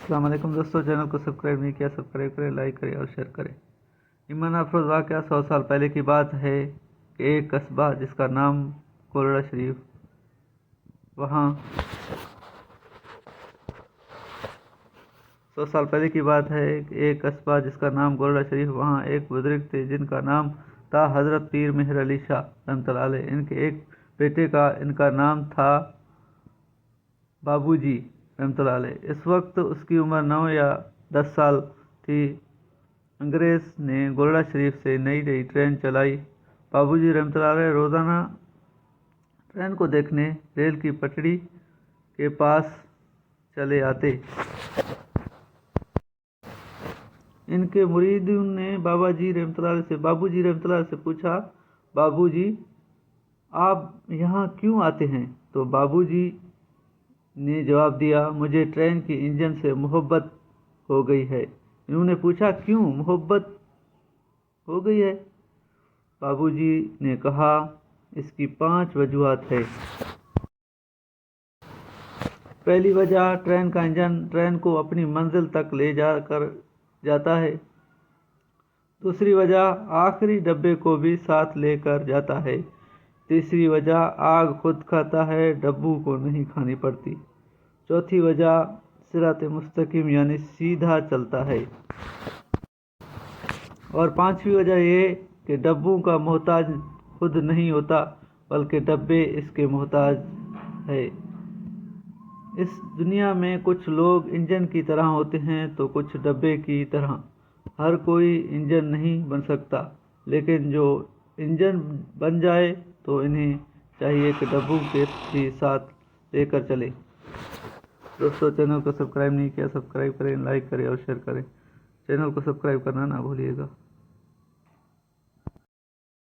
अस्सलाम वालेकुम दोस्तों, चैनल को सब्सक्राइब नहीं किया सब्सक्राइब करें, लाइक करें और शेयर करें। ईमान अफरोज़ वाक़या 100 साल पहले की बात है कि एक कस्बा जिसका नाम कोरड़ा शरीफ, वहाँ 100 साल पहले की बात है कि एक कस्बा जिसका नाम कोरड़ा शरीफ, वहाँ एक बुजुर्ग थे जिनका नाम था हज़रत पीर मेहर अली शाह रहमतुल्लाह अलैह। इनके एक बेटे का इनका नाम था बाबूजी रहमतुल्लाह अलैह। इस वक्त उसकी उम्र 9 या 10 साल थी। अंग्रेज़ ने कोरड़ा शरीफ से नई नई ट्रेन चलाई। बाबूजी रहमतुल्लाह अलैह रोज़ाना ट्रेन को देखने रेल की पटड़ी के पास चले आते। इनके मुरीदों ने बाबूजी रहमतुल्लाह अलैह से पूछा, बाबूजी आप यहाँ क्यों आते हैं? तो बाबूजी ने जवाब दिया, मुझे ट्रेन के इंजन से मोहब्बत हो गई है। इन्होंने पूछा, क्यों मोहब्बत हो गई है? बाबूजी ने कहा, इसकी 5 वजूहात है। पहली वजह, ट्रेन का इंजन ट्रेन को अपनी मंजिल तक ले जाता है। दूसरी वजह, आखिरी डब्बे को भी साथ लेकर जाता है। तीसरी वजह, आग खुद खाता है, डब्बू को नहीं खानी पड़ती। चौथी वजह, सिरात मुस्तकीम यानी सीधा चलता है। और पांचवी वजह ये कि डब्बू का मोहताज खुद नहीं होता बल्कि डब्बे इसके मोहताज है। इस दुनिया में कुछ लोग इंजन की तरह होते हैं तो कुछ डब्बे की तरह। हर कोई इंजन नहीं बन सकता, लेकिन जो इंजन बन जाए तो इन्हें चाहिए कि डब्बू के भी साथ लेकर चले। दोस्तों, चैनल को सब्सक्राइब नहीं किया सब्सक्राइब करें, लाइक करें और शेयर करें। चैनल को सब्सक्राइब करना ना भूलिएगा।